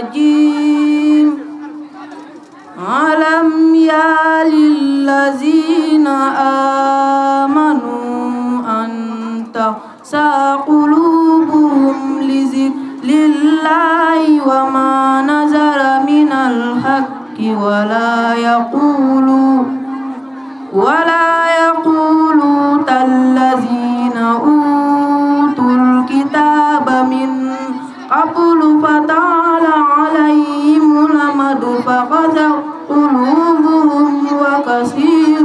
الرجيم ألم يأن للذين آمنوا أن تخشع قلوبهم لذكر الله وما نزل من الحق ولا يقولوا كالذين أوتوا الكتاب من قبل فطال عليهم الأمد فقست قلوبهم وكثير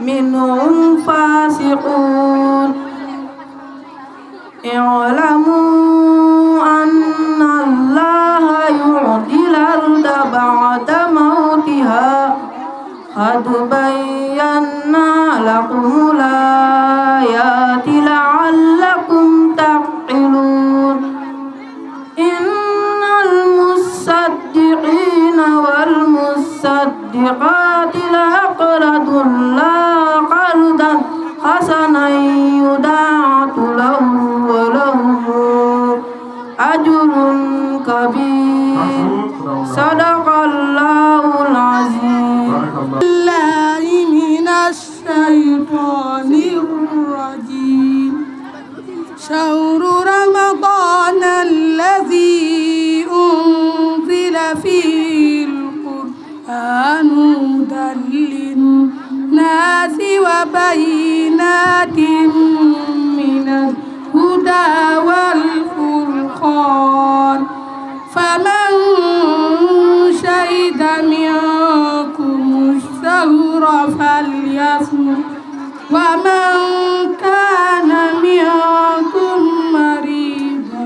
منهم فاسقون اعلموا أن الله يحيي الأرض بعد موتها قد بينا لكم الآيات لعلكم تعقلون إن المصدقين والمصدقات لأقرضوا الله قرضا حسنا يضاعف لهم ولهم أجر كبير صدق الله العظيم. بالله من الشيطان الرجيم. شهر رمضان الذي أنزل فيه القرآن هدى للناس وبينات من الهدى والفرقان فمن شهد منكم الشهر فليصم ومن كان منكم مريضا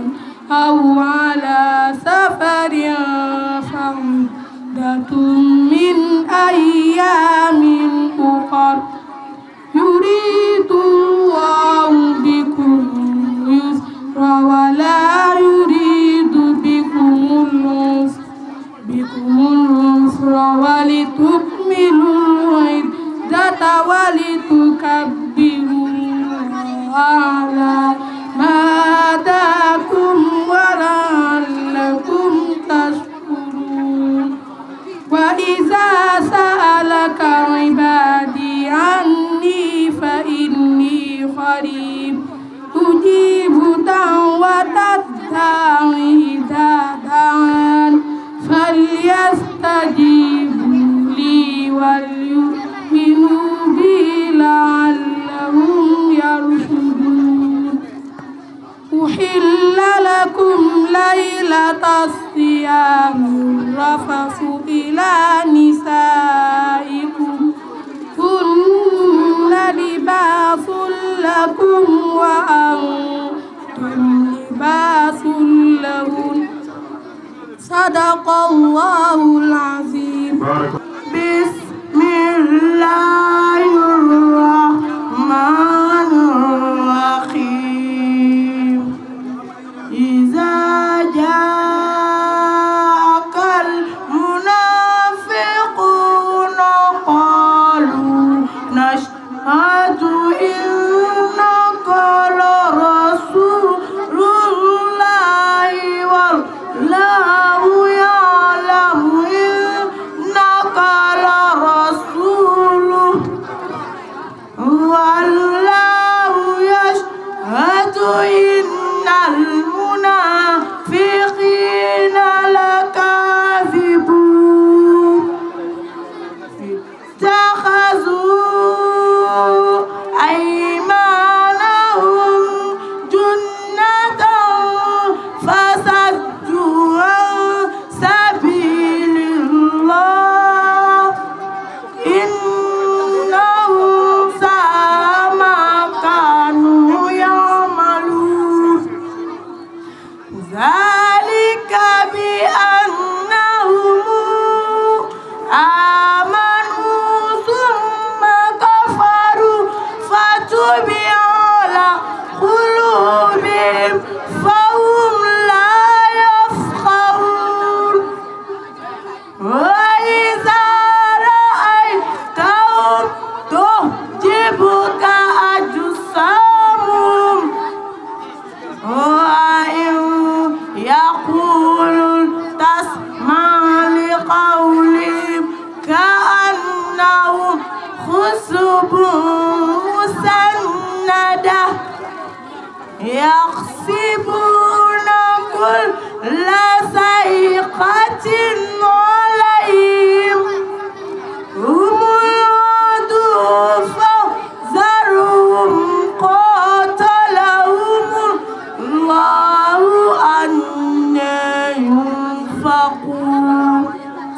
أو على سفر فعدة من أيام أخر يريد الله بكم اليسر ولا يريد بكم العسر ولتكملوا العدة ولتكبروا الله على ما هداكم ولعلكم تشكرون. وإذا سألك عبادي عني فإني قريب أجيب دعوة الداعي إذا دعان فليستجيبوا لي وليؤمنوا بي لعلهم يرشدون. أحل لكم ليلة الصيام الرفث إلى نسائكم هن لباس لكم وأنتم لباس لهن صدق الله العظيم. بسم الله الرحمن الرحيم. إذا جاءك المنافقون قالوا نشهد إنك لرسول الله والله يعلم إنك لرسوله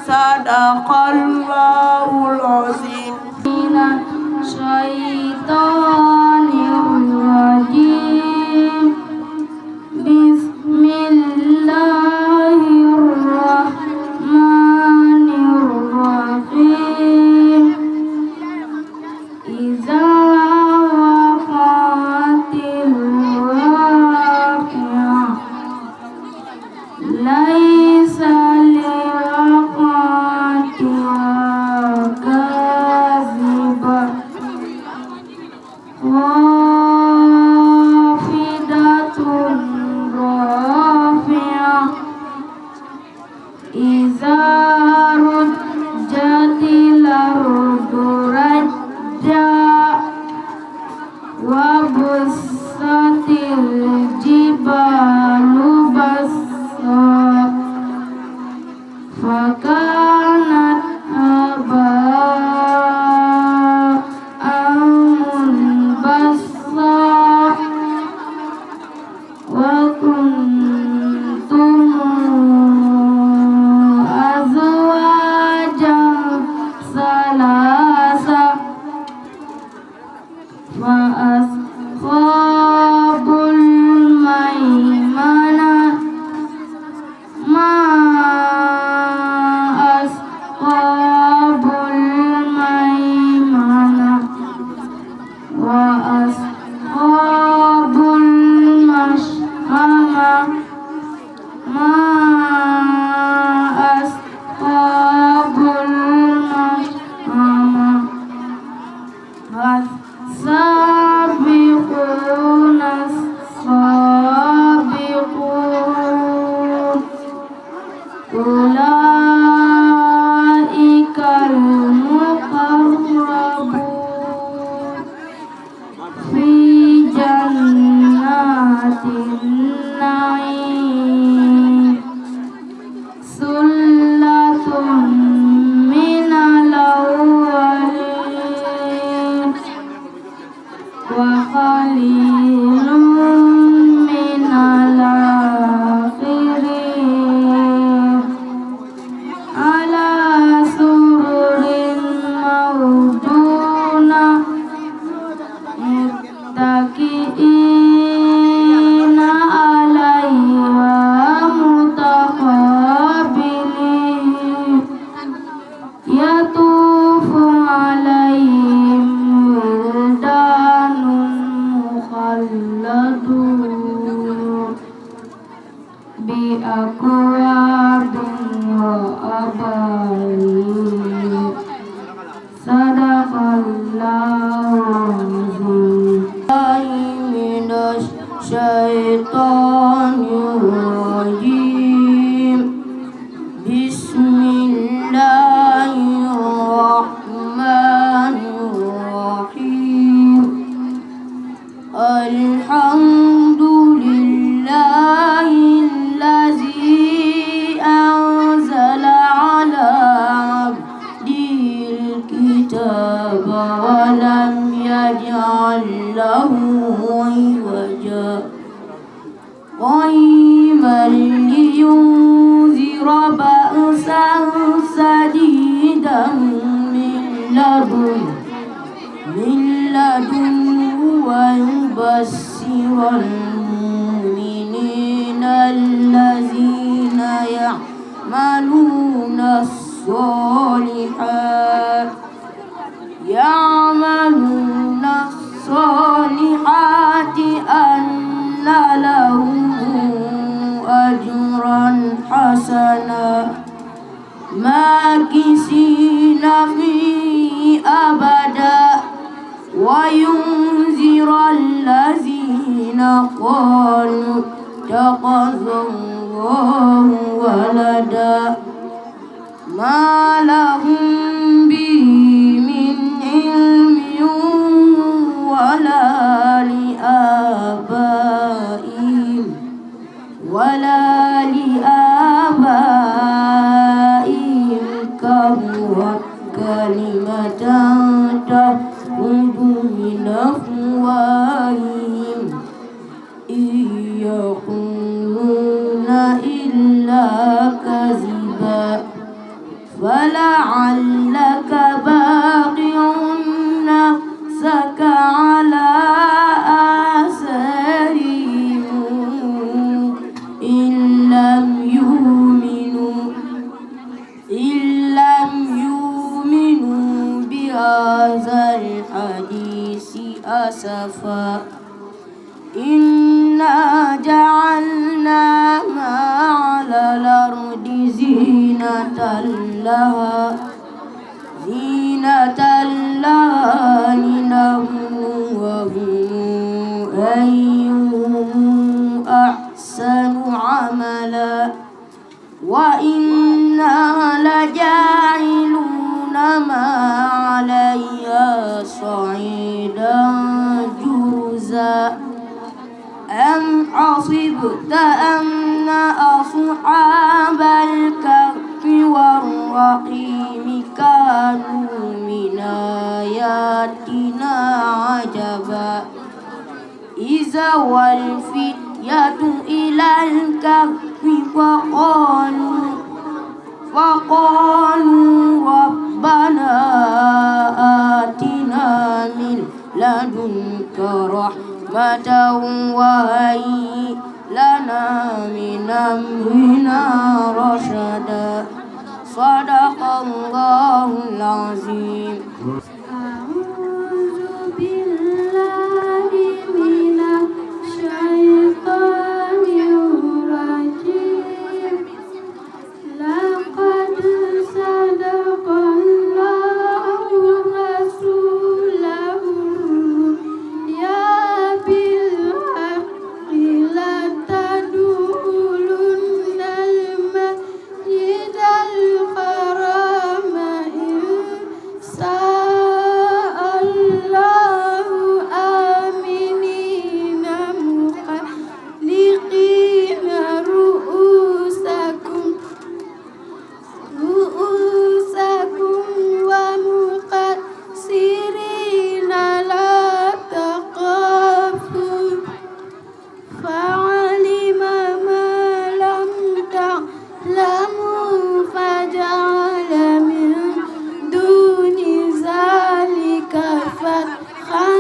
Sadaqallahul azim. Minasyaitonirrajim. Bismillahirrahmanirrahim. Iza waqa'atil waqi'ah. Laisa liwaqa'atiha kazibah. Khafidatun rafi'ah. Iza rujjatil ardu rajja. Wa bussatil jibalu bassa. Fakanat haba'an munbassa. Wa kuntum azwajan salasa. Fa ashabul maimanah ma ashabul maimanah. Wa ashabul mash'amah ma ashabul mash'amah. As-sabiquna as-sabiqun. Ulaikal muqarrabun fi jannatin na'im. Sullatun minal awwalin wa qalilun minal akhirin. Ala sururin mawdunah muttaqiina alaiha mutaqabilin. Yatufu alaihim wildanun mukhalladun bi akwabin wa abarin. Sadaqallahul azim. Minasyaitonirrajim. Bismillahirrahmanirrahim. Alhamdulillahillazi anzala ala abdihil kitaba wa lam yaj'al lahu iwaja. Qayyiman liyunzira ba'san sadidan min ladunhu wa yubassiral mu'minina allazina ya'maluna as-solihati anna lahum ajran hasana makisina fi abada. Wa yunzira allazina qalu taqadallahu walada ma lahum bihi min ilmin wala li abaihim kaburat kalimatan takhruju min afwahihim iyaquluna illa kaziba. فلعلك باقع نفسك على آثارهم إن لم يؤمنوا بهذا الحديث أسفا إنا جعلنا ما على الأرض زينة لها لنبلوهم أيهم أحسن عملا وإنا لجاعلون ما عليها صعيدا جرزا أم حسبت أن أصحاب الكهف والرقيم كانوا من آياتنا عجبا إذا والفتية إلى الكهف فقالوا ربنا آتنا من لدنك رحمة وهيئ لنا من أمرنا رشدا صدق الله العظيم. أعوذ بالله من الشيطان الرجيم لقد صدق الله رسوله يا بالحق لتدخلن المسجد الحرام إن شاء الله آمنين محلقين رؤوسكم ومقصرين لا تخافوا فعلم ما لم تعلموا فجعل من دون ذلك فتحا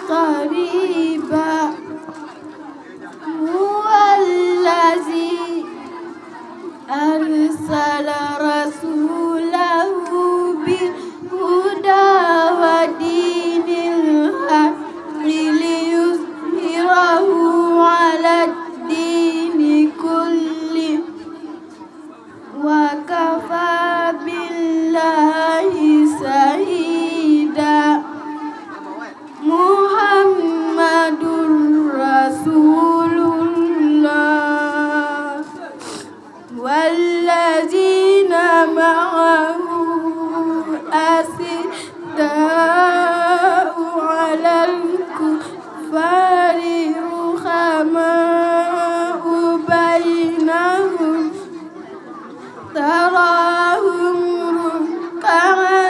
قريبا هو الذي أرسل رسوله بالهدى ودين الحق ليظهره على الدين كله وكفى بالله شهيدا محمد رسول الله والذين معه أشداء على الكفار رحماء بينهم تراهم ركعا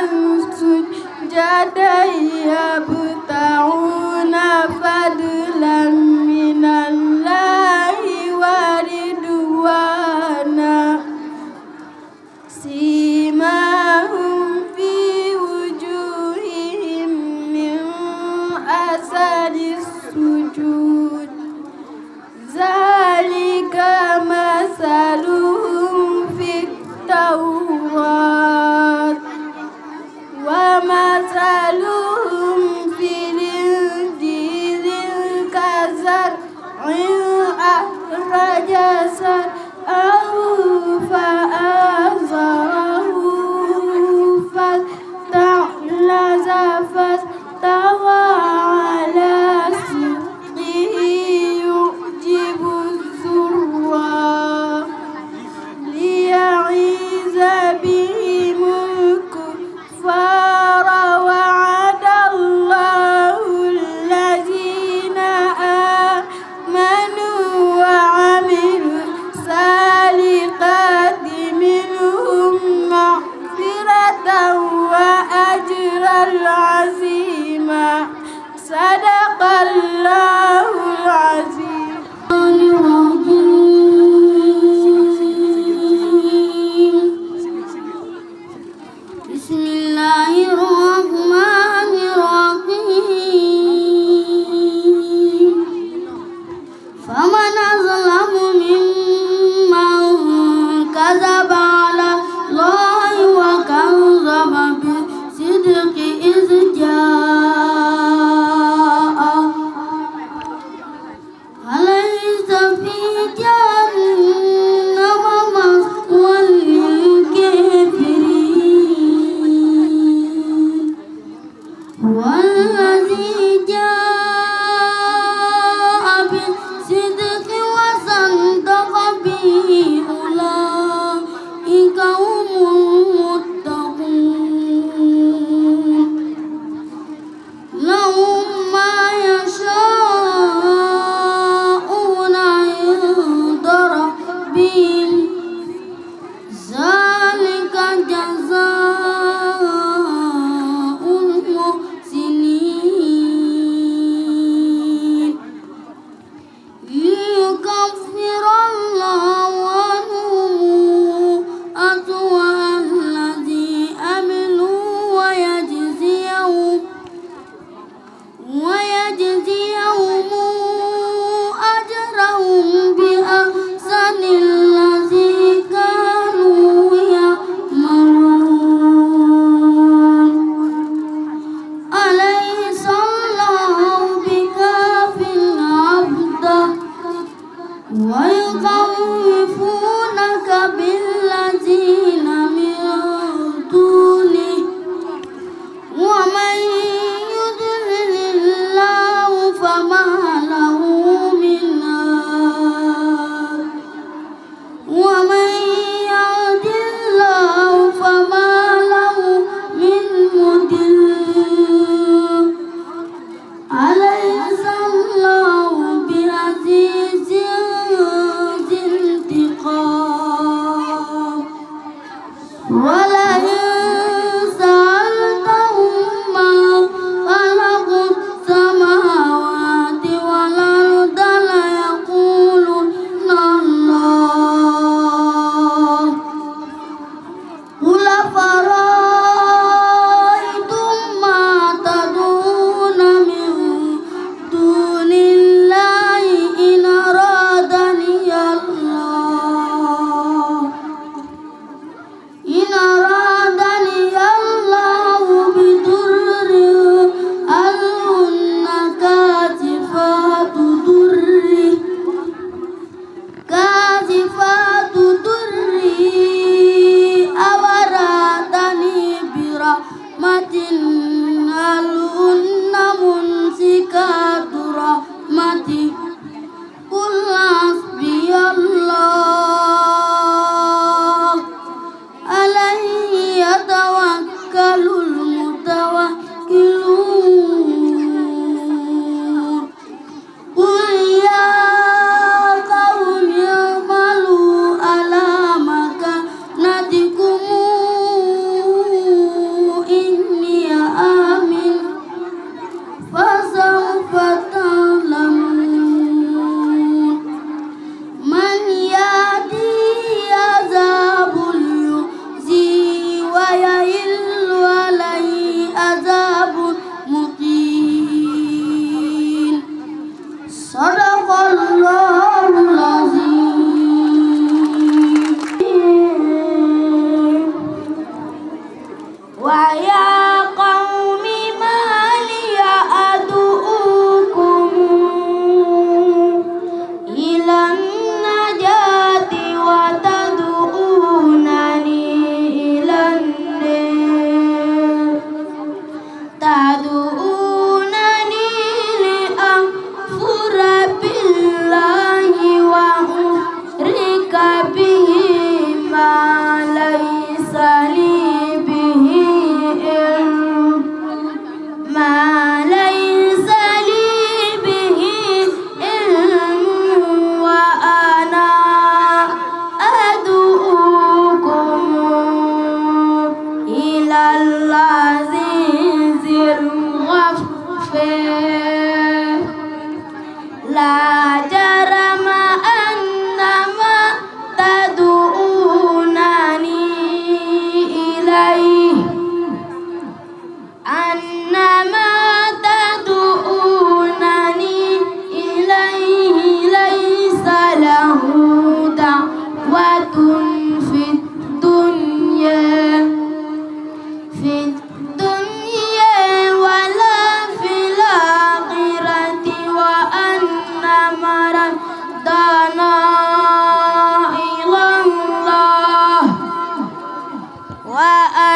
سجدا يبتغون فضلا من الله ورضوانا سيماهم في وجوههم من أثر السجود ذلك مثلهم في التوراة ومثلهم في الإنجيل كزرع أخرج شطأه فآزره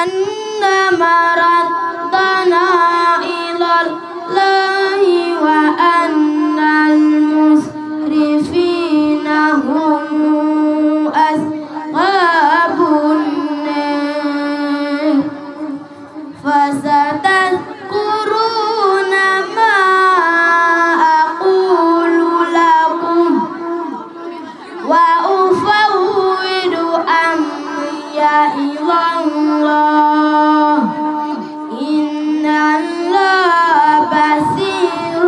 أن مردنا إلى الله وأن المسرفين هم أصحاب النار فستذكرون ما أقول لكم وأفوض أمري إلى الله إن الله بصير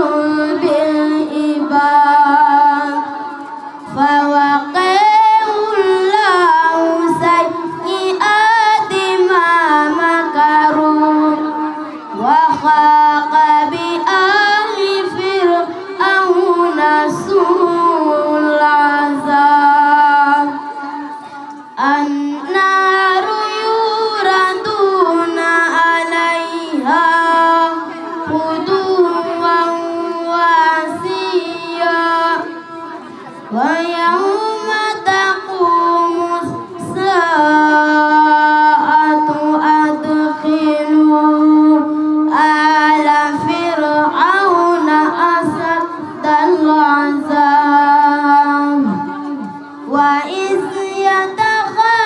بالعباد فوقاه الله سيئات ما مكروا وخاق بآل فرعون سوء العذاب النار يعرضون عليها غدوا وعشيا ويوم تقوم الساعة أدخلوا آل فرعون أشد العذاب وإذ يتخاجون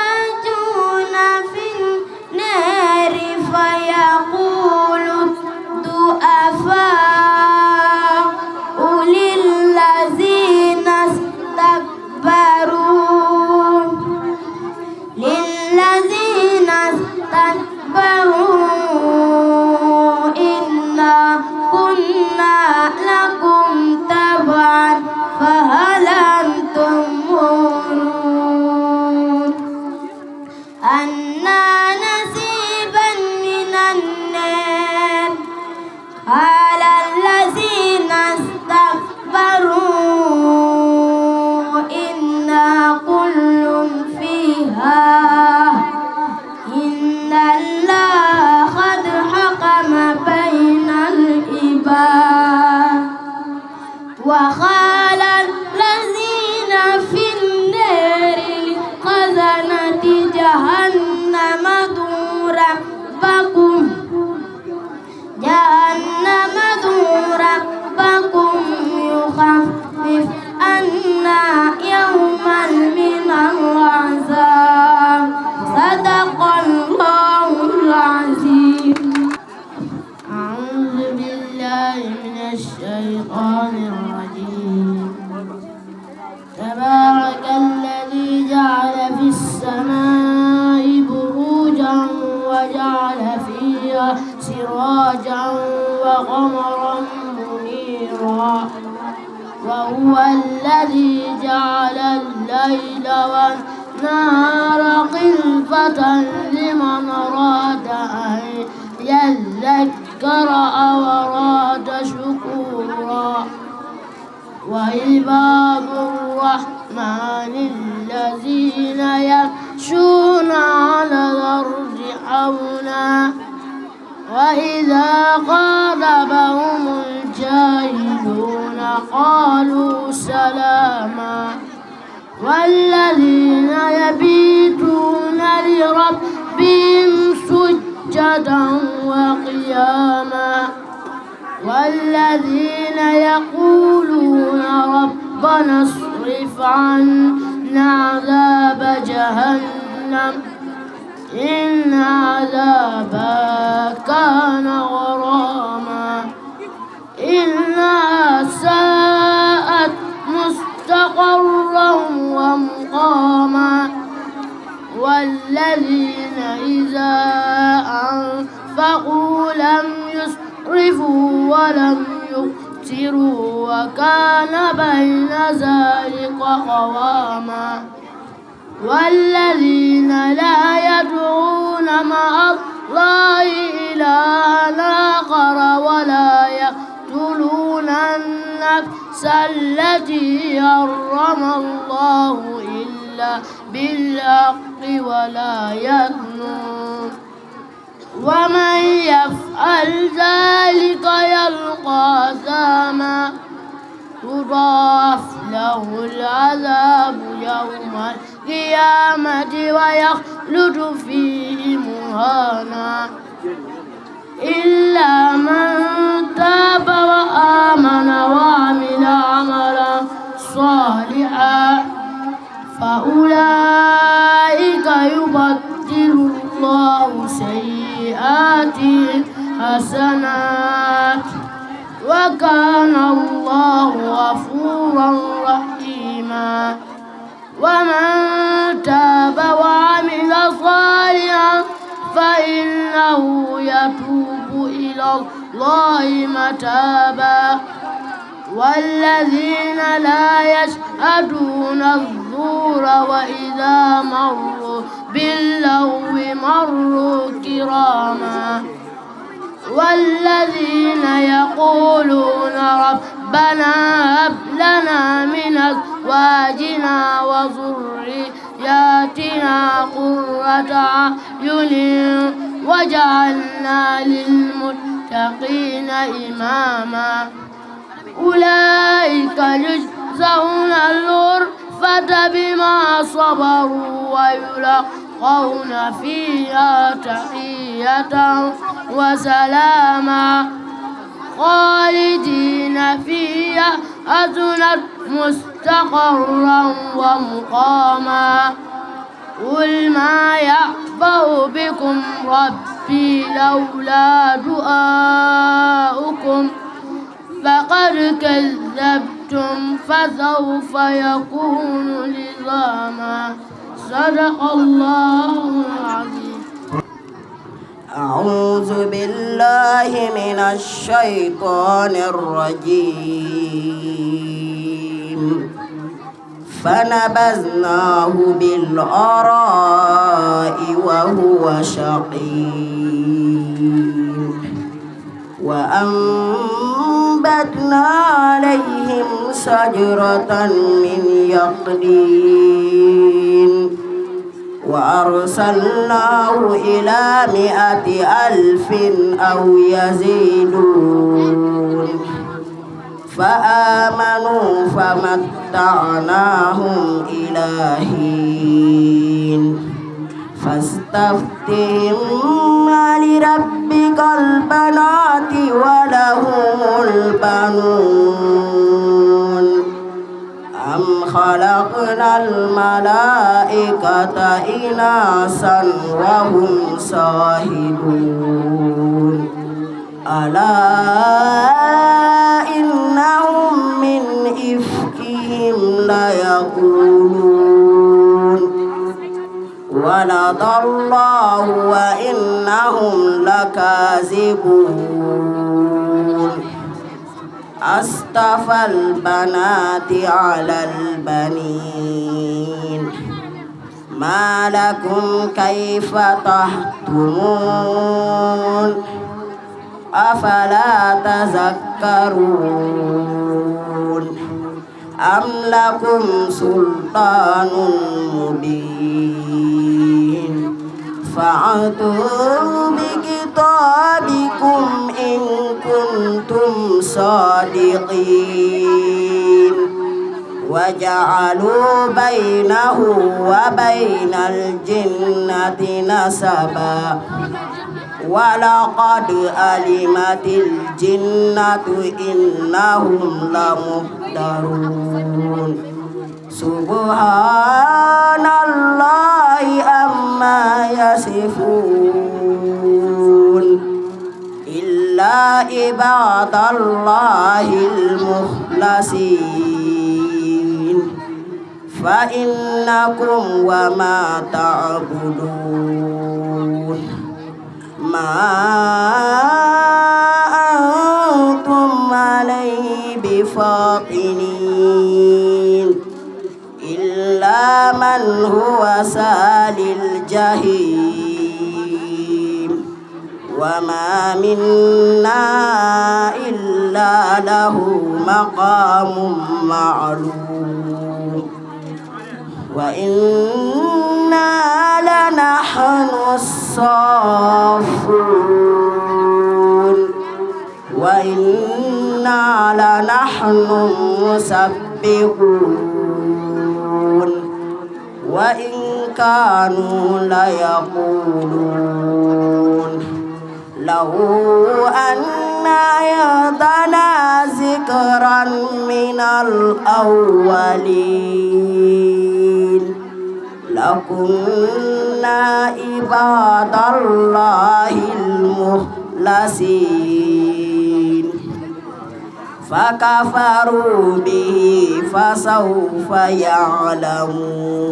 في النار فيقول الضعفاء للذين استكبروا إنا كنا لكم تبعا فهل أنتم مغنون أنا نصيبا من النار قال الذين استكبروا إنا كل فيها إن الله قد حكم بين العباد وقال الذين في النار لخزنة جهنم ادعوا ربكم يخفف عنا يوما من العذاب صدق الله العظيم. أعوذ بالله من الشيطان الرجيم. تبارك الذي جعل في السماء بروجا وجعل فيها سراجا وقمرا منيرا وهو الذي جعل الليل والنهار خلفة لمن أراد أن يذكر أو أراد شكورا وعباد الرحمن الذين يمشون على الأرض حونا وإذا خاطبهم الجاهلون قالوا سلاما والذين يبيتون لربهم سجدا وقياما والذين يقولون ربنا اصرف عنا عذاب جهنم إن عذابها كان غراما إنها ساءت مستقرا ومقاما والذين إذا أنفقوا لم يسرفوا ولم يقتروا وكان بين ذلك قواما والذين لا يدعون مع الله إلها آخر ولا يقتلون النفس التي حرم الله إلا بالحق ولا يزنون ومن يفعل ذلك يلقى أثاما يضاعف له العذاب يوم القيامة ويخلد فيه مهانا برهانا إلا من تاب وآمن وعمل عملا صالحا فأولئك يبدل الله سيئاتهم حسنات وكان الله غفورا رحيما ومن تاب وعمل صالحا فإنه يتوب إلى الله متابا والذين لا يشهدون الزور وإذا مروا باللغو مروا كراما والذين يقولون ربنا هب لنا من أزواجنا وذرياتنا قرة أعين وجعلنا للمتقين إماما أولئك يجزون الغرفة بما صبروا ويلقون فيها تحية وسلاما خالدين فيها حسنت مستقرا ومقاما قل ما يعبأ بكم ربي لولا دعاؤكم فقد كذبتم فسوف يكون لزاما صدق الله العظيم. أعوذ بالله من الشيطان الرجيم فنبذناه بالعراء وهو شقيم وأنبتنا عليهم شجرة من يقطين وأرسلناه إلى 100,000 أو يزيدون فآمنوا فمتعناهم إلى حين فاستفتهم لربك البنات ولهم البنون أم خلقنا الملائكة إناثا وهم شاهدون ألا إنهم من إفكهم ليقولون ولد الله وإنهم لكاذبون أصطفى البنات على البنين ما لكم كيف تحكمون أفلا تذكرون أم لكم سلطان مبين فأتوا بكتابكم إن كنتم صادقين وجعلوا بينه وبين الجنة نسبا ولقد علمت الجنة إنهم لمحضرون سبحان الله عما يصفون إلا عباد الله المخلصين فإنكم وما تعبدون ما أنتم عليه بفاطنين إلا من هو سال الجحيم وما منا إلا له مقام معلوم وإنا لنحن الصافون وإنا لنحن مسبحون وإن كانوا ليقولون أن عندنا ذكرا من الأولين لكنا عباد الله المخلصين فكفروا به فسوف يعلمون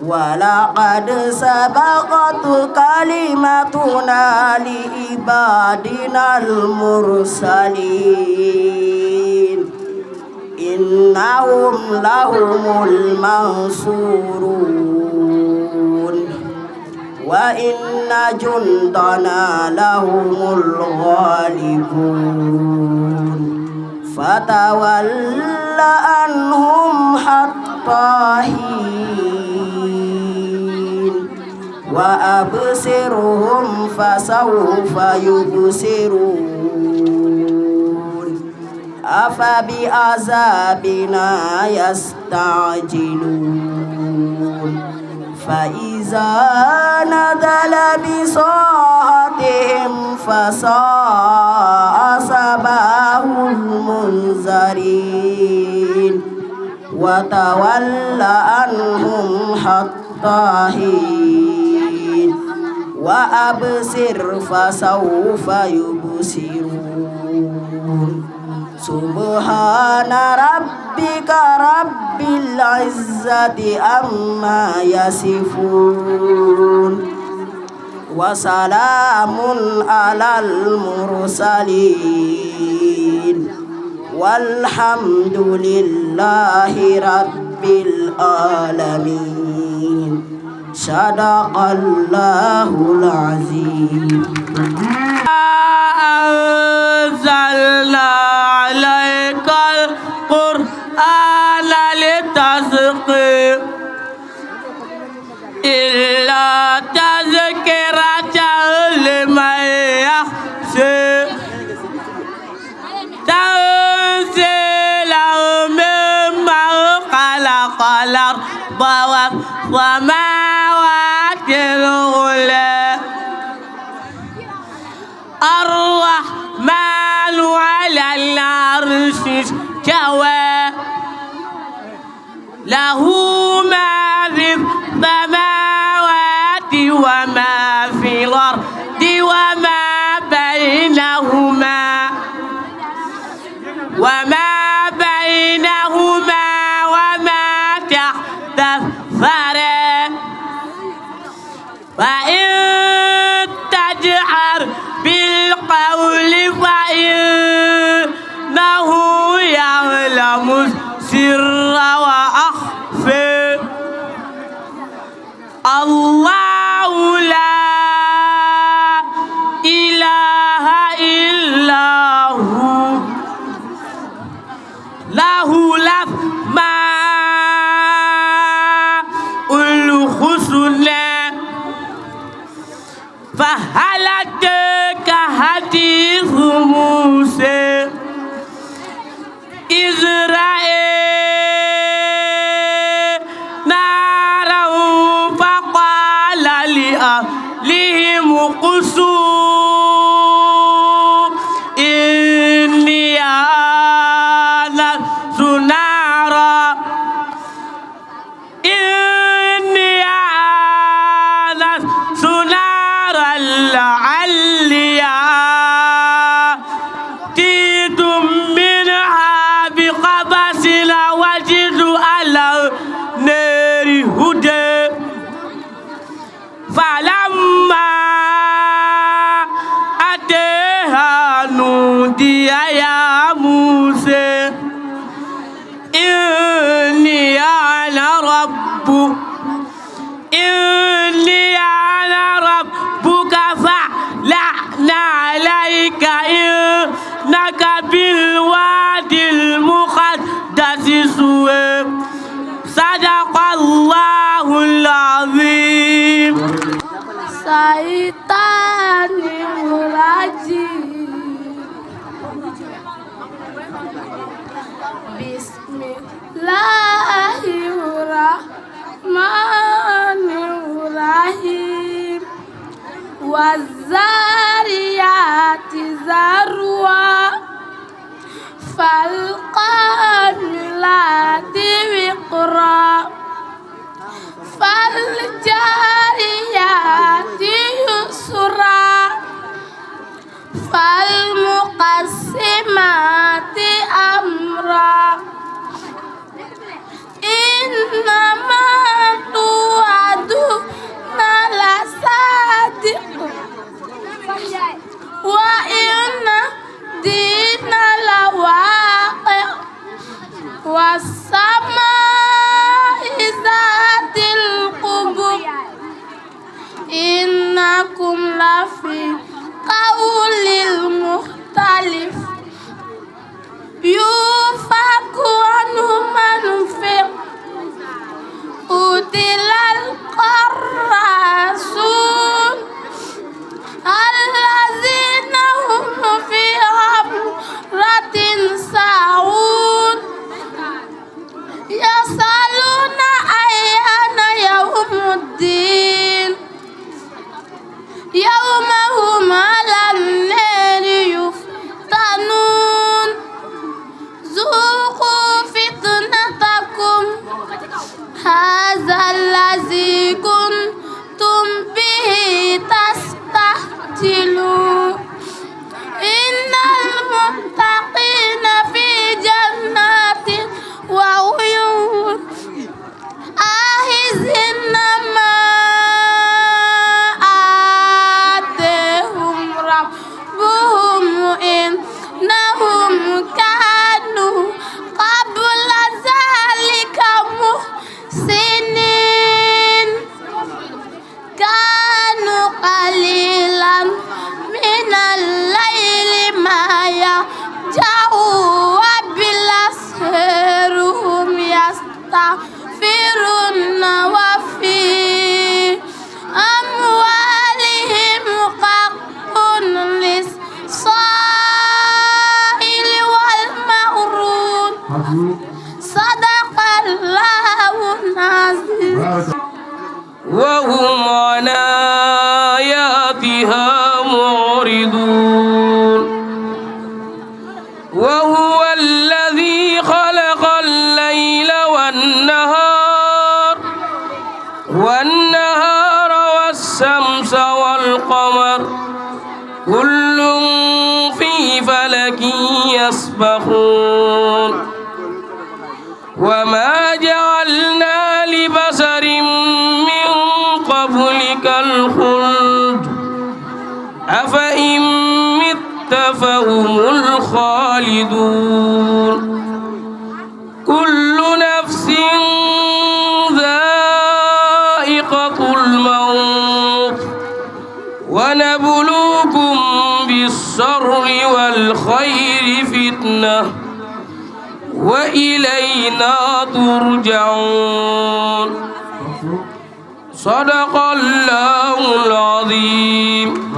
ولقد سبقت كلمتنا لعبادنا المرسلين إنهم لهم المنصورون وإن جندنا لهم الغالبون فتول عنهم حتى حين وأبصرهم فسوف يبصرون أفبعذابنا يستعجلون فإذا نزل بساحتهم فساء صباح المنذرين وتول عنهم حتى حين وأبصر فسوف يبصرون سبحان ربك رب العزة عما يصفون وسلام على المرسلين والحمد لله رب العالمين صدق الله العظيم أنزلنا عليك القرآن لتشقى إلا تذكرة لمن يخشى تنزيلا ممن خلق الأرض والسماوات العلى الرحمن على العرش استوى له ما في السماوات وما في الأرض وما بينهما وما تحت الثرى وإن تجهر بالقول فإنه يعلم السر وأخفى الله لا إله إلا هو له الأسماء الحسنى فهل أتاك حديث موسى إذ رأى نارا فقال لأهلهم امكثوا إني آنست نارا لعلي آتيكم منها بقبس وجد على النار هدى فلما أتاها نودي يا موسى إني أنا ربك فاعلن عليك إنك بالوادي المقدس طوى صدق الله العظيم. الشيطان الرجيم بسم الله الرحمن الرحيم والزاريات ذروا فالقاملات وقرا فالجاريات يسرا فالمقسمات أمرا إنما توعدون لصادق وإن الدين لواقع والسماء ذات الحبك إنكم لفي قول مختلف يؤفك عنه من أفك قتل الخراصون الذين هم في غمرة ساهون يسألون أيان يوم الدين يوم هم على النار يفتنون ذوقوا فتنتكم هذا الذي كنتم به تستعجلون إن المتقين في جنات وعيون آخذين ما آتاهم ربهم إنهم كانوا قبل ذلك محسنين كانوا قليلا من الليل ما يهجعون وبالأسحار هم يستغفرون وفي أموالهم حق للسائل والمحروم صدق الله العظيم وهم عن آياتها معرضون وهو الذي خلق الليل والنهار والشمس والقمر كل في فلك يسبحون وما جعلنا لبشر من قبلك الخلد أفإن مت فهم الخالدون كل نفس ذائقة الموت ونبلوكم بالشر والخير فتنة وإلينا ترجعون صدق الله العظيم.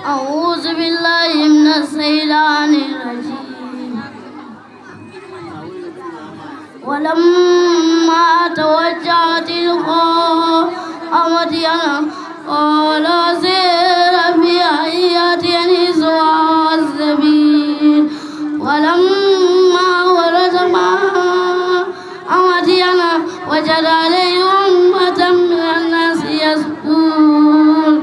أعوذ بالله من الشيطان الرجيم ولما توجه تلقاء مدين قال سير بأياتي سواء السبيل ولما ورد ماء مدين وجد عليه أمة من الناس يسقون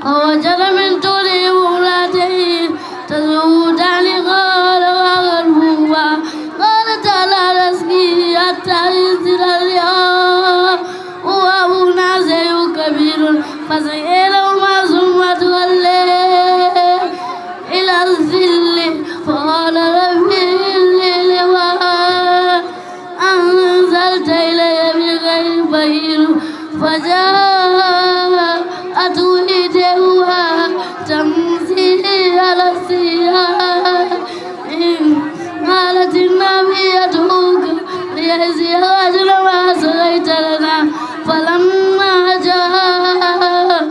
ووجد من دونهم امرأتين تذودان قال وغلبهما قال تعالى نسقي حتى يصدر الرياح وأبونا شيء كبير فسقي لهما ثم تولى إلى الظل فقال رب إني لما أنزلت إلي بخير فقير فجاءته إحداهما تمشي على السياح قالت إني أدعوك ليجزيك أجر ما سقيت لنا فلما جاء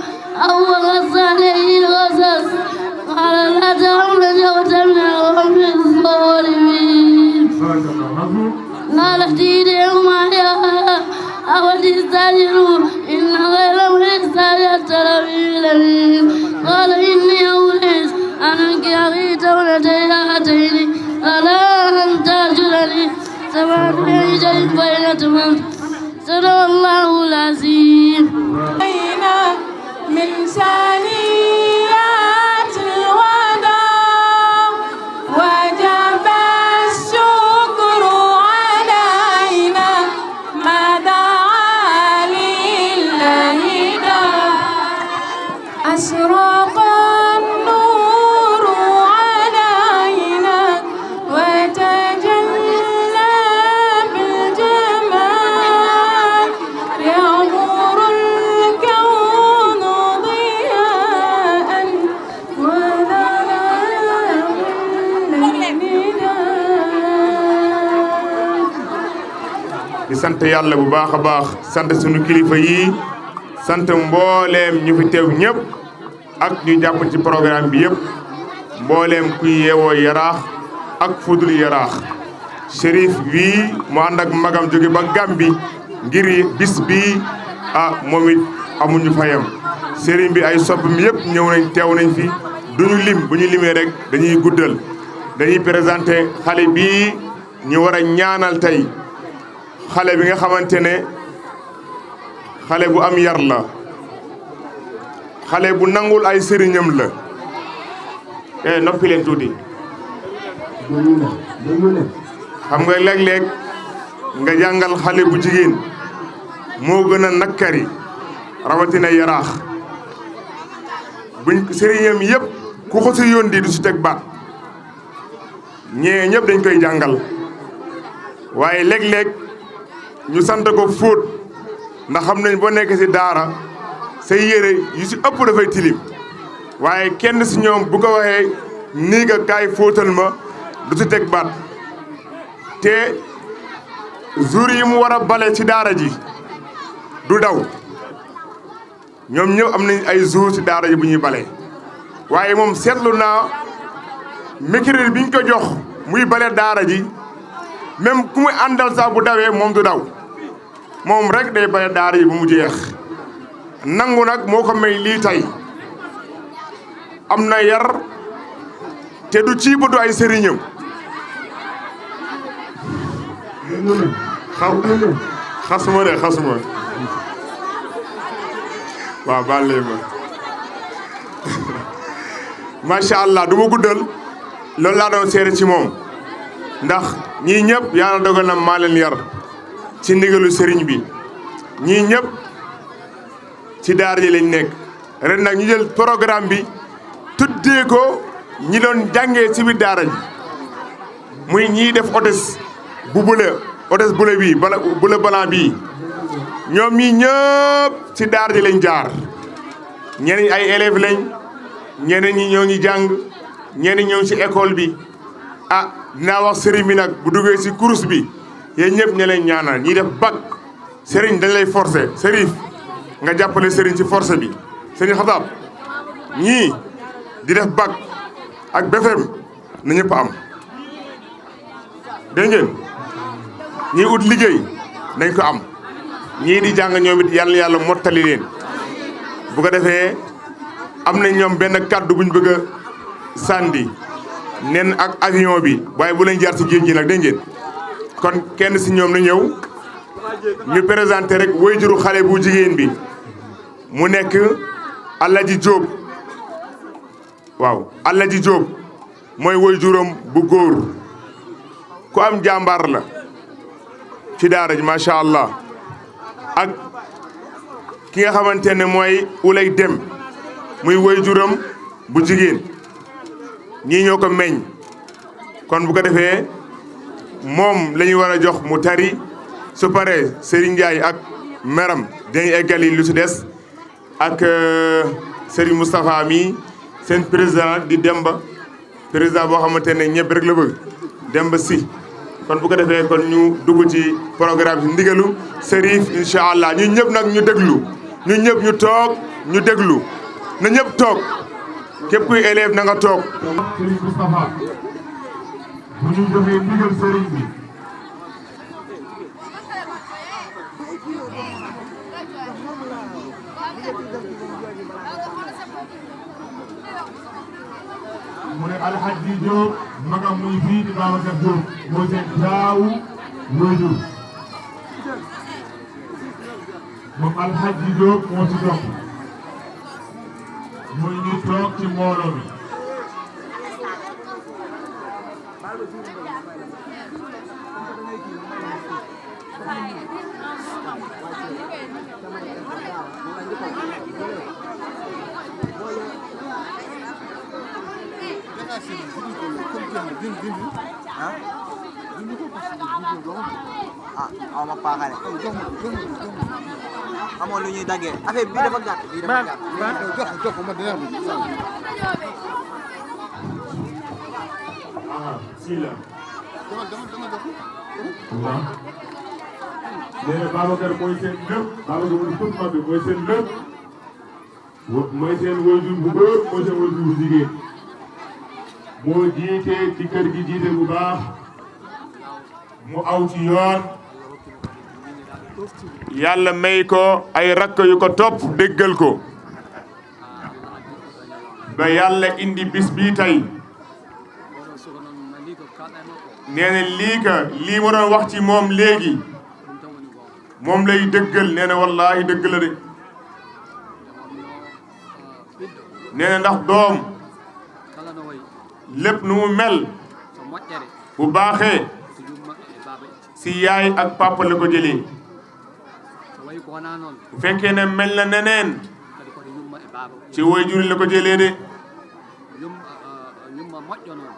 أتممت صدق الله العظيم من ثنيات الوداع وجب الشكر علينا ما دعا لله أشرق النور علينا وتجلى بالجمال يغمر الكون ضياء وظلام الليل di sant yàlla bu baax a baax sant sunu kilifa yi sant mbooleem ñu fi teew ñëpp ak ñu jàpp ci programme bi yëpp mbooleem kuy yeewoo yaraax ak fudul yaraax Chérif bii mu ànd ak magam jóge ba Gàmbi ngir bis bi moom it amuñu fayam sëriñ bi ay soppam yëpp ñëw nañ teew nañ fi duñu lim bu ñu limee rek dañuy guddal dañuy présenté xale bii ñu war a ñaanal tey xale bi nga xamante ne xale bu am yar la xale bu nangul ay sëriñam la noppi leen tuuti xam nga léeg-léeg nga jàngal xale bu jigéen moo gën a nakkari rawatina yaraax buñ sëriñam yëpp ku ko si yóndi du si teg baat ñee ñëpp dañ koy jàngal waaye léeg-léeg ñu sant ko fóot ndax xam nañ boo nekk si daara say yére yu si ëpp dafay tilim waaye kenn si ñoom bu ko waxee nii nga kaay fóotal ma du si teg baat te jour yi mu war a bale ci daara ji du daw ñoom ñëpp am nañ ay jour ci daara ji bu ñuy bale waaye moom seetlu naa mercredi bi ñu ko jox muy bale daara ji même ku muy àndal sax bu dawee moom du daw moom rek day bale daara ji bu mu jeex nangu nag moo ko may lii tey am na yar te du ci bëtu ay sëriñam xasuma de xasuma waaw baal leen ma macha allah du ma guddal loolu laa doon seere ci moom ndax ñii ñëpp yàlla dogal na maa leen yar ci ndigalu sëriñ bi ñii ñëpp ci daara ji lañ nekk ren nag ñu jël programme bi tuddee ko ñi doon jàngee ci biir daara ji muy ñii def hôtesse bu hôtesse bule bii bule blanc bii ñoom ñii ñëpp ci daara ji lañ jaar ñeneen ñi ay élèves lañ ñeneen ñi ñoo ngi jàng ñeneen ñoo ngi ci école bi dinaa wax sëriñ bi nag bu duggee ci course bi yéen ñëpp ñe leen ñaanal ñi def bac sëriñ dañ lay forcer sërif nga jàppale sëriñ ci force bi sëriñ Xataab ñii di def bac ak BFEM na ñëpp am dégg ngeen ñii ut liggéey nañ ko am ñii di jàng ñoom it yàlla mottali leen bu ko defee am nañ ñoom benn kàddu buñ bëgg a sànni nen ak avion bi waaye bu leen jaar ci géej gi nag dégg ngeen kon kenn si ñoom na ñëw ñu présenté rek waajuru xale bu jigéen bi mu nekk Alaji Diop waaw Alaji Diop mooy waajuram bu góor ku am jàmbaar la ci daara ji macha allah ak ki nga xamante ne mooy Ulay Dem muy waajuram bu jigéen ñii ñoo ko meññ kon bu ko defee moom la ñu war a jox mu tari su paree Serigne Ndiaye ak meram dañuy eggali lu si des ak Serigne Moustapha mi seen président di Demba président boo xamante ne ñëpp rek la bëgg Demba si kon bu ko defee kon ñu dugg ci programme bi ndigalu Serif incha allah ñun ñëpp nag ñu déglu ñun ñëpp ñu toog ñu déglu na ñëpp toog képp kuy élève na nga toog. Serigne Moustapha bu ñu joxee ndigal Serigne bi mu ne Alhaji Diop magam muy fii di Babacar Diop mooy seen taawu waajur moom Alhaji Diop moo ci topp mooy ñu toog ci mbooloo mi aw ma paakale amoon lu ñuy daggee affaire bi dafa gàtt bii dafa gàtt jox ma dina sila nee na Babacar mooy seen lépp Babacar mooy tuutma bi mooy seen lépp mooy seen waajur bu góor mooy seen waajur bu jigéen moo jiite ci kër gi jiite bu baax mu aw ci yoon yàlla may ko ay rakk yu ko topp déggal ko ba yàlla indi bis bii tey nee na lii ma doon wax ci moom léegi moom lay dëggal nee na wallaahi dëgg la de nee na ndax doom lépp nu mu mel bu baaxee si yaay ak papa la ko jëlee bu fekkee ne mel na neneen ci waajur la ko jëlee de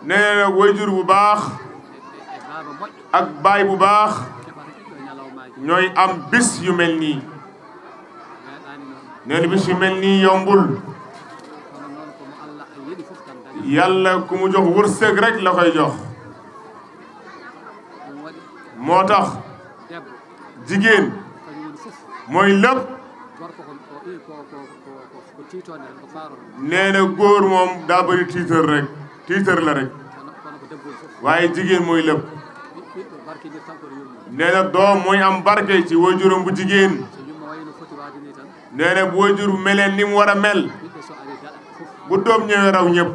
nee na waajur bu baax ak baay bu baax ñooy am bis yu mel nii nee na bis yu mel nii yombul yàlla ku mu jox wërsëg rek la koy jox moo tax jigéen mooy lépp nee na góor moom daa bëri tiitër la rek waaye jigéen mooy lépp nee na doom mooy am barke ci waajuram bu jigéen nee na bu waajur bu meleen ni mu war a mel bu doom ñëwee raw ñëpp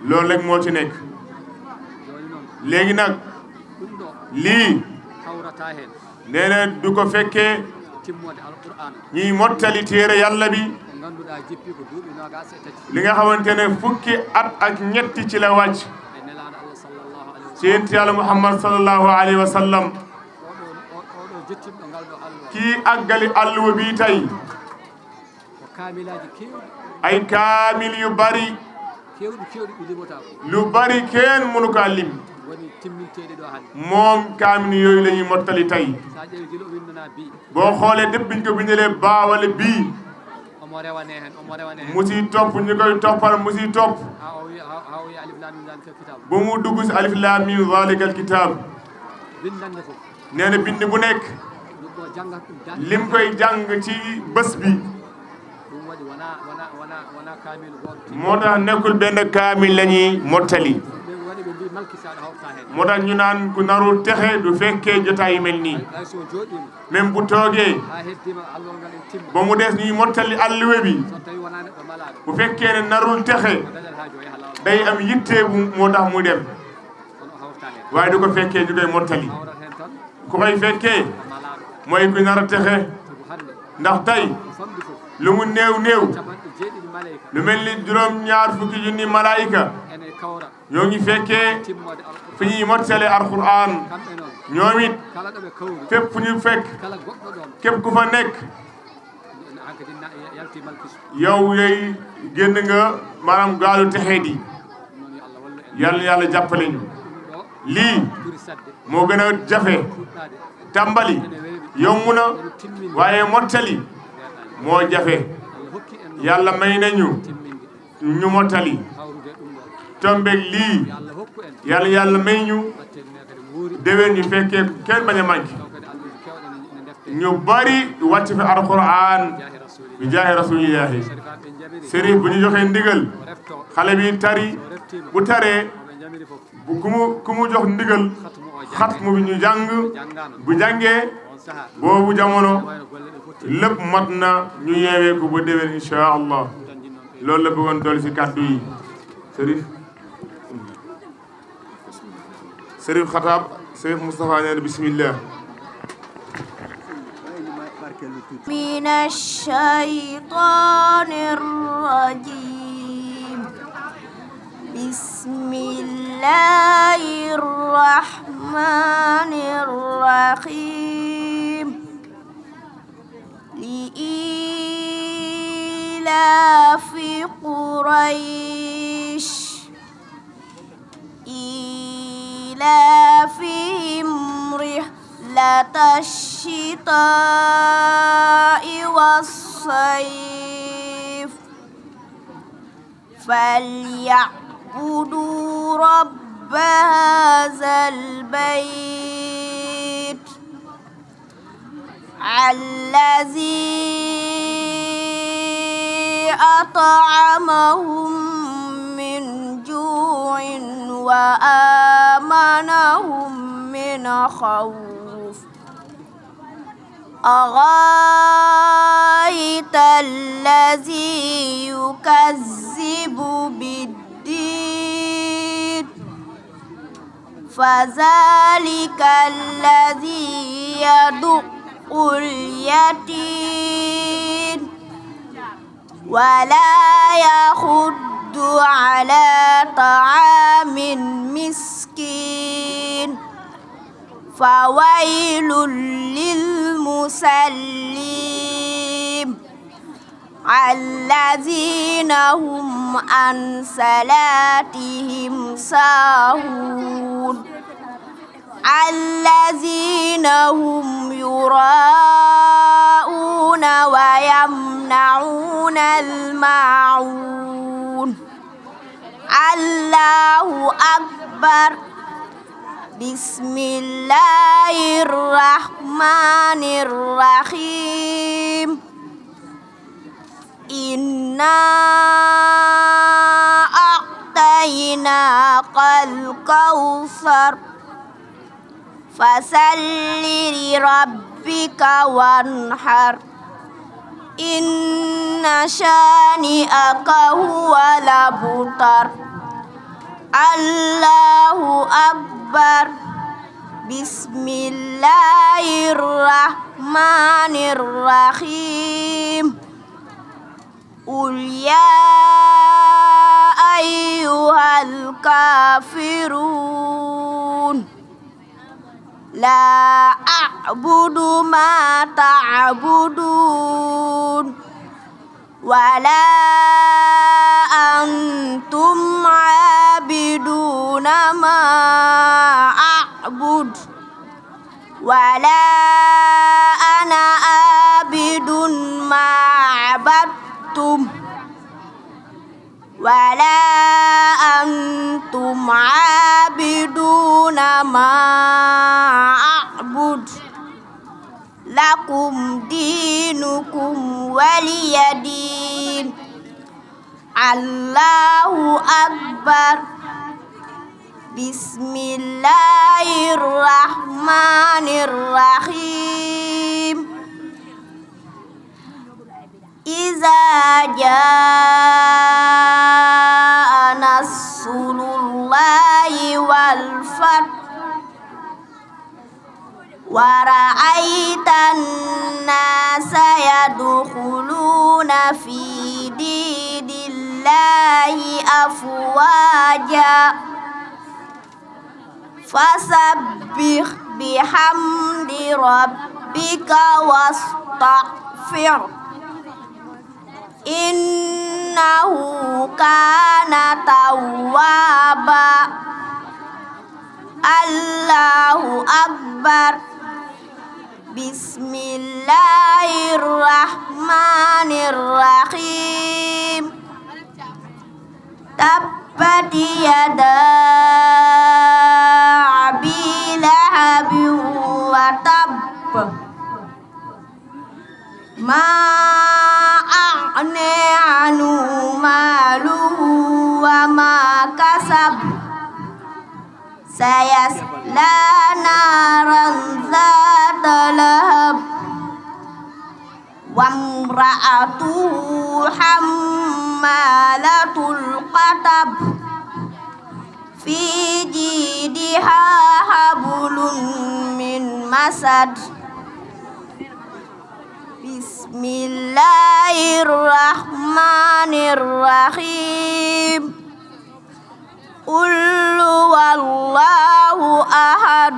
loolu rek moo ci nekk léegi nag lii nee na du ko fekkee ñiy mottali téere yàlla bi li nga xamante ne fukki at ak ñetti ci la wàcc ci yonent yàlla Muhammad sallallahu alayhi wa sallam kii àggali àlluwa bi tey ay kaamil yu bari lu bari kenn mënu kaa lim moom kaamil yooyu la ñuy mottali tey boo xoolee dépp biñ ko bindalee baa wala bii mu siy topp ñu koy toppal mu siy topp ba mu dugg si alif laam miim zaalikal kitaab nee na bind bu nekk lim koy jàng ci bés bi moo tax nekkul benn kaamil la ñuy mottali moo tax ñu naan ku narul texe du fekkee jotaay yu mel nii même bu toogee ba mu des ñuy mottali alluwe bi bu fekkee ne narul texe day am yitte bu moo tax muy dem waaye du ko fekkee ñu koy mottali ku koy fekkee mooy ku nar a texe ndax tey lu mu néew néew lu mel ni juróom-ñaar fukki junni malaayika ñoo ngi fekkee fi ñuy mottale alquran ñoom it fépp fu ñu fekk képp ku fa nekk yow yooyu génn nga maanaam gaalu texee di yàlla jàppale ñu lii moo gën a jafe tàmbali yomb na waaye mottali moo jafe yàlla may nañu ñu mottali tombeeg lii yàlla may ñu déwén ñu fekkee kenn bañ a manqué ñu bari wàcc fi alquran bi jaahi rasulillahi sëriñ bu ñu joxee ndigal xale bi tari bu taree bu ku mu jox ndigal xatmu bi ñu jàng bu jàngee boobu jamono lépp mat na ñu yeewee ko ba déwén insha allah loolu la bëggoon dolli si kàddu yi Sërif Xataab Sërif Moustapha nee na bismillah من الشيطان الرجيم بسم الله الرحمن الرحيم لإيلاف قريش إيلافهم رحلة الشتاء والصيف فليعبدوا رب هذا البيت الذي أطعمهم من جوع وآمنهم من خوف أغايت الذي يكذب بالدين فذلك الذي يدق اليتيم ولا يحض على طعام مسكين فويل للمصلين الذين هم عن صلاتهم ساهون الذين هم يراءون ويمنعون الماعون الله أكبر بسم الله الرحمن الرحيم إنا أعطيناك الكوثر فصل لربك وانحر إن شانئك هو الأبتر الله أكبر بسم الله الرحمن الرحيم قل يا أيها الكافرون لا أعبد ما تعبدون ولا أنتم عابدون ما أعبد ولا أنا عابد ما عبدتم ولا أنتم عابدون ما أعبد لكم دينكم ولي دين الله أكبر بسم الله الرحمن الرحيم إذا جاء نصر الله والفتح ورأيت الناس يدخلون في دين الله أفواجا فسبح بحمد ربك واستغفر إنه كان توابا الله أكبر بسم الله الرحمن الرحيم تبت يدا أبي لهب وتب ما أغنى عنه ماله وما كسب سيصلى نارا ذات لهب وامرأته حمالة الحطب في جيدها حبل من مسد بسم الله الرحمن الرحيم قل هو الله أحد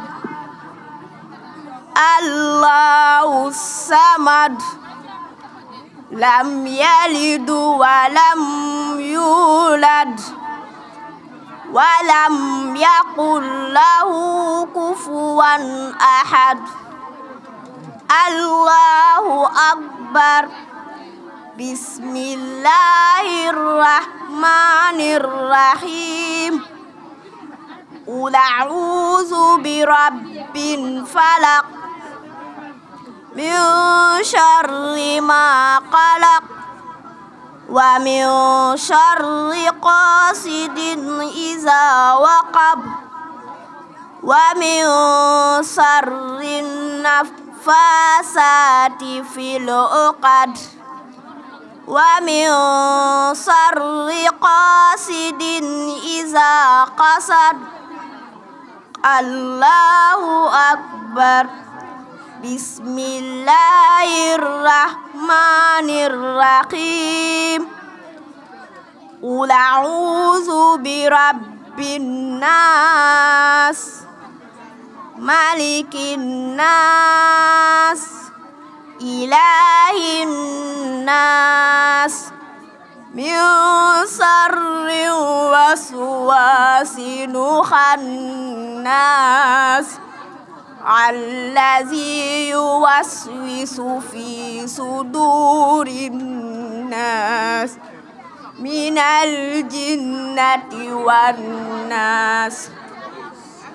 الله الصمد لم يلد ولم يولد ولم يكن له كفوا أحد الله أكبر بسم الله الرحمن الرحيم قل أعوذ برب الفلق من شر ما خلق ومن شر قاسد إذا وقب ومن شر النفاسات في العقد ومن شر قاسد إذا قصد الله أكبر بسم الله الرحمن الرحيم قل أعوذ برب الناس ملك الناس إله الناس من شر الوسواس الخناس الذي يوسوس في صدور الناس من الجنة والناس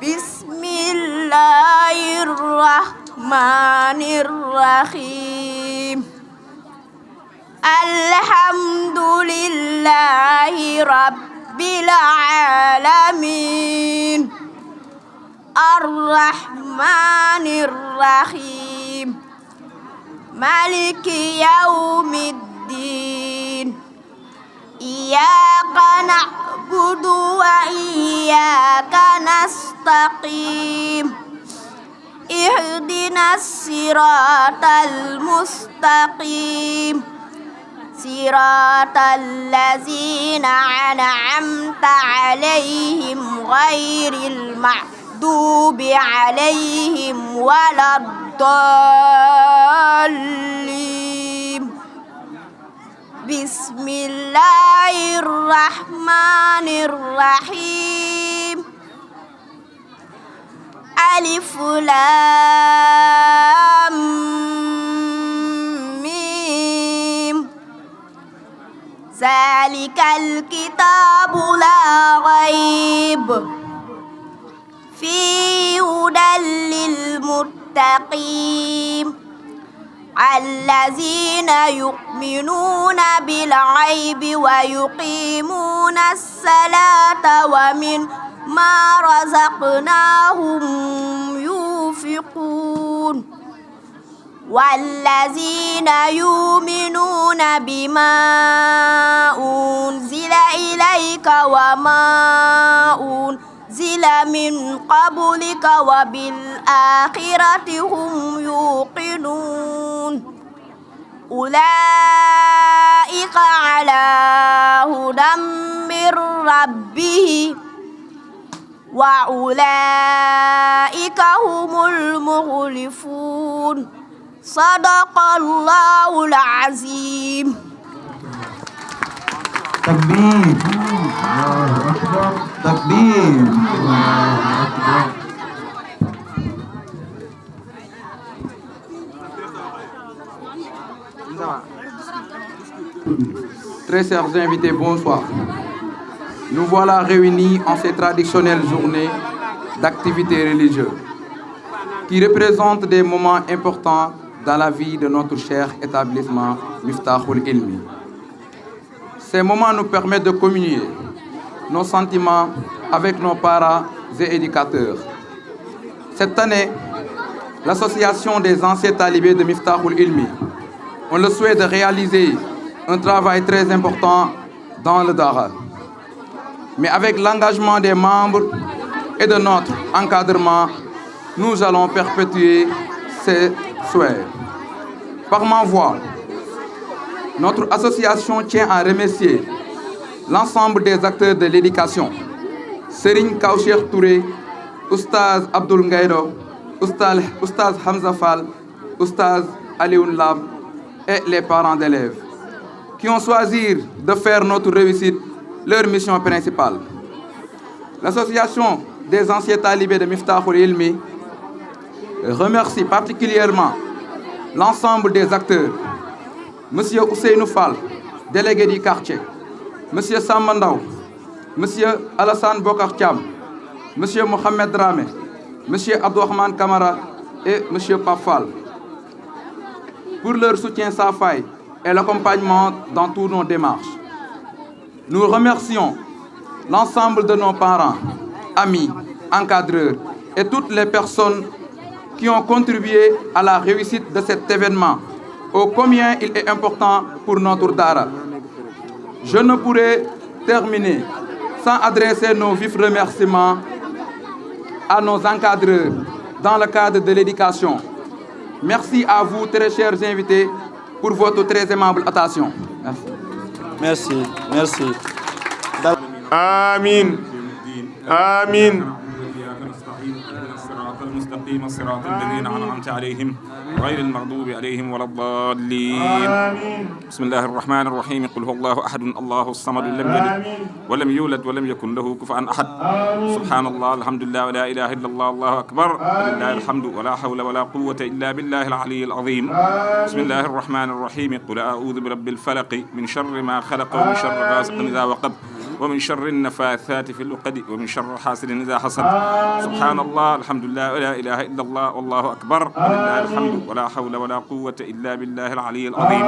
بسم الله الرحمن الرحيم الحمد لله رب العالمين الرحمن الرحيم مالك يوم الدين إياك نعبد وإياك نستقيم اهدنا الصراط المستقيم صراط الذين أنعمت عليهم غير المغضوب عليهم ولا الضالين بسم الله الرحمن الرحيم ألف لام ميم ذلك الكتاب لا ريب فيه هدى للمتقين الذين يؤمنون بالغيب ويقيمون الصلاة ومما رزقناهم ينفقون والذين يؤمنون بما أنزل إليك وما أنزل من قبلك وبالآخرة هم يوقنون أولئك على هدى من ربه وأولئك هم المخلفون صدق الله العظيم تكبير الله أكبر تكبير الله أكبر Très chers invités, bonsoir. Nous voilà réunis en cette traditionnelle journée d'activités religieuses qui représentent des moments importants dans la vie de notre cher établissement Miftahul Ilmi. Ces moments nous permettent de communier nos sentiments avec nos parents et éducateurs. Cette année, l'association des anciens talibés de Miftahul Ilmi ont le souhait de réaliser un travail très important dans le Dara. Mais avec l'engagement des membres et de notre encadrement, nous allons perpétuer ces souhaits. Par ma voix, Notre association tient à remercier l'ensemble des acteurs de l'éducation, Serigne Kaoucheikh Touré, Oustaz Abdoul Ngaïdo, Oustaz Hamza Fall, Oustaz Alioune Lam et les parents d'élèves, qui ont choisi de faire notre réussite leur mission principale. L'association des anciens talibés de Miftahoul Ilmi remercie particulièrement l'ensemble des acteurs, Monsieur Ousseynou Fall, délégué du quartier, Monsieur Samba Ndaw, Monsieur Alassane Bokar Thiam, Monsieur Mohamed Dramé, Monsieur Abdourahmane Kamara et Monsieur Pape Fall, pour leur soutien sans faille et l'accompagnement dans toutes nos démarches. Nous remercions l'ensemble de nos parents, amis, encadreurs et toutes les personnes qui ont contribué à la réussite de cet événement, ô combien il est important pour notre Dara. Je ne pourrais terminer sans adresser nos vifs remerciements à nos encadreurs dans le cadre de l'éducation. Merci à vous, très chers invités, pour votre très aimable attention. Merci. Merci. آمين آمين المستقيم صراط الذين أنعمت عليهم غير المغضوب عليهم ولا الضالين. بسم الله الرحمن الرحيم. قل هو الله أحد الله الصمد لم يلد ولم يولد ولم يكن له كفوا أحد. سبحان الله الحمد لله ولا إله إلا الله الله أكبر ولله الحمد ولا حول ولا قوة إلا بالله العلي العظيم. بسم الله الرحمن الرحيم. قل أعوذ برب الفلق من شر ما خلق ومن شر غاسق إذا وقب ومن شر النفاثات في العقد ومن شر حاسد إذا حسد. سبحان الله الحمد لله ولا إله إلا الله والله أكبر ولله الحمد ولا حول ولا قوة إلا بالله العلي العظيم.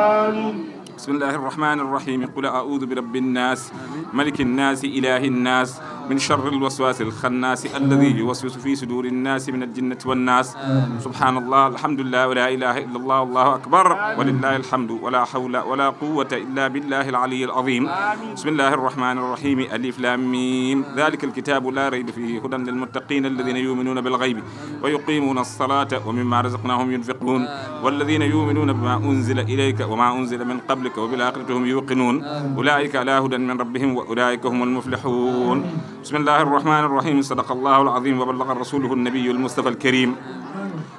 بسم الله الرحمن الرحيم. قل أعوذ برب الناس ملك الناس إله الناس من شر الوسواس الخناس الذي يوسوس في صدور الناس من الجنة والناس. سبحان الله الحمد لله ولا إله إلا الله والله أكبر ولله الحمد ولا حول ولا قوة إلا بالله العلي العظيم. بسم الله الرحمن الرحيم. ألف لام ميم. ذلك الكتاب لا ريب فيه هدى للمتقين الذين يؤمنون بالغيب ويقيمون الصلاة ومما رزقناهم ينفقون والذين يؤمنون بما أنزل إليك وما أنزل من قبلك وبالآخرة هم يوقنون أولئك على هدى من ربهم وأولئك هم المفلحون. بسم الله الرحمن الرحيم. صدق الله العظيم وبلغ رسوله النبي المصطفى الكريم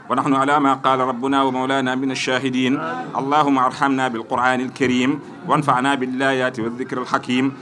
ونحن على ما قال ربنا ومولانا من الشاهدين. اللهم ارحمنا بالقرآن الكريم وانفعنا بالآيات والذكر الحكيم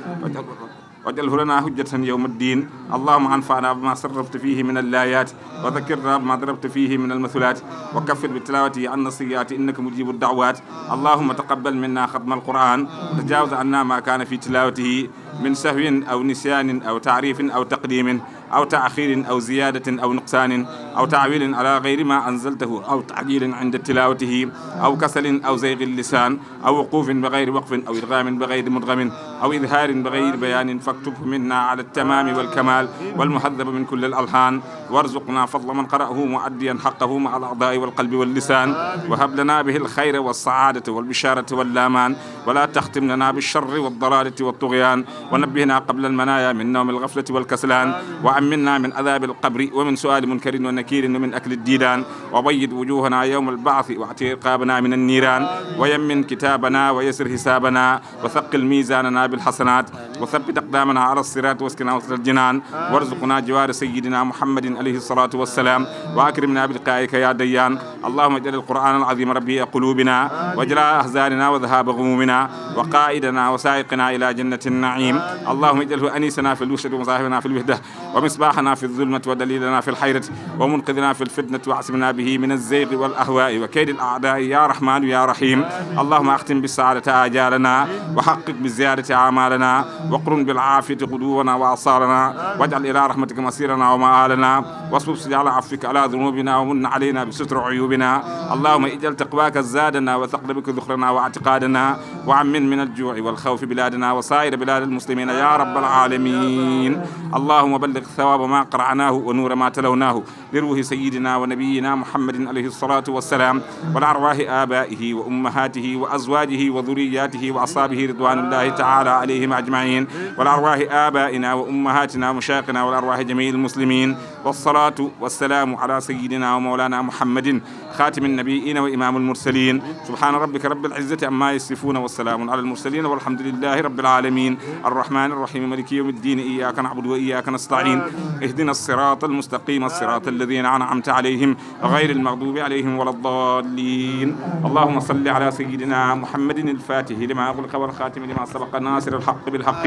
واجعله لنا حجة يوم الدين. اللهم انفعنا بما صرفت فيه من الآيات وذكرنا بما ضربت فيه من المثلات وكفر بتلاوته عن السيئات إنك مجيب الدعوات. اللهم تقبل منا ختم القرآن وتجاوز عنا ما كان في تلاوته من سهو أو نسيان أو تعريف أو تقديم أو تأخير أو زيادة أو نقصان أو تعويل على غير ما أنزلته أو تعجيل عند تلاوته أو كسل أو زيغ اللسان أو وقوف بغير وقف أو إدغام بغير مدغم أو إظهار بغير بيان فاكتبه منا على التمام والكمال والمهذب من كل الألحان وارزقنا فضل من قرأه مؤديا حقه مع الأعضاء والقلب واللسان وهب لنا به الخير والسعادة والبشارة واللامان ولا تختم لنا بالشر والضلالة والطغيان ونبهنا قبل المنايا من نوم الغفلة والكسلان وأمنا من عذاب القبر ومن سؤال منكر ونكير ومن أكل الديدان وبيض وجوهنا يوم البعث واعتق رقابنا من النيران ويمن كتابنا ويسر حسابنا وثقل ميزاننا بالحسنات وثبت أقدامنا على الصراط واسكنا وسط الجنان وارزقنا جوار سيدنا محمد عليه الصلاة والسلام وأكرمنا بلقائك يا ديان. اللهم اجعل القرآن العظيم ربيع قلوبنا واجلاء أحزاننا وذهاب غمومنا وقائدنا وسائقنا إلى جنة النعيم. اللهم اجعله أنيسنا في الوشد ومصاحبنا في الوحدة ومصباحنا في الظلمة ودليلنا في الحيرة ومنقذنا في الفتنة واعصمنا به من الزيغ والأهواء وكيد الأعداء يا رحمن يا رحيم. اللهم أختم بالسعادة آجالنا وحقق بالزيادة أعمالنا وقرن بالعافية غدونا وأصالنا واجعل إلى رحمتك مصيرنا ومآلنا واصبب سجال عفوك على ذنوبنا ومن علينا بستر عيوبنا. اللهم اجعل تقواك زادنا وثقل بك ذخرنا واعتقادنا وعمن من الجوع والخوف بلادنا وسائر بلاد المسلمين يا رب العالمين. اللهم بلغ ثواب ما قرعناه ونور ما تلوناه لروح سيدنا ونبينا محمد عليه الصلاة والسلام ولأرواح آبائه وأمهاته وأزواجه وذرياته وأصحابه رضوان الله تعالى عليهم أجمعين ولأرواح آبائنا وأمهاتنا ومشايخنا ولأرواح جميع المسلمين والصلاة والسلام على سيدنا ومولانا محمد خاتم النبيين وإمام المرسلين سبحان ربك رب العزة عما يصفون والسلام على المرسلين والحمد لله رب العالمين الرحمن الرحيم مالك يوم الدين إياك نعبد وإياك نستعين اهدنا الصراط المستقيم الصراط الذين أنعمت عليهم غير المغضوب عليهم ولا الضالين اللهم صل على سيدنا محمد الفاتح لما أغلق والخاتم لما سبق ناصر الحق بالحق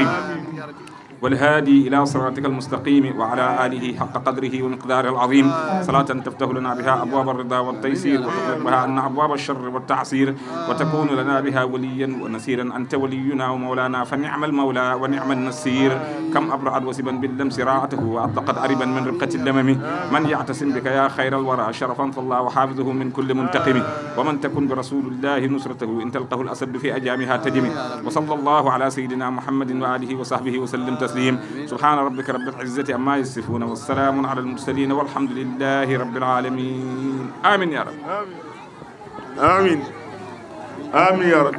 والهادي إلى صراطك المستقيم وعلى آله حق قدره ومقداره العظيم صلاة تفتح لنا بها أبواب الرضا والتيسير وتغلق بها أن أبواب الشر والتعسير وتكون لنا بها وليا ونسيرا أنت ولينا ومولانا فنعم المولى ونعم النسير كم أبرعت وسبا باللمس راعته وأطلقت أربا من رقة اللمم من يعتصم بك يا خير الورى شرفا فالله حافظه من كل منتقم ومن تكن برسول الله نصرته إن تلقه الأسد في أجامها تجم وصلى الله على سيدنا محمد وآله وصحبه وسلم تسليما سبحان ربك رب العزة عما يصفون والسلام على المرسلين والحمد لله رب العالمين آمين يا رب آمين آمين يا رب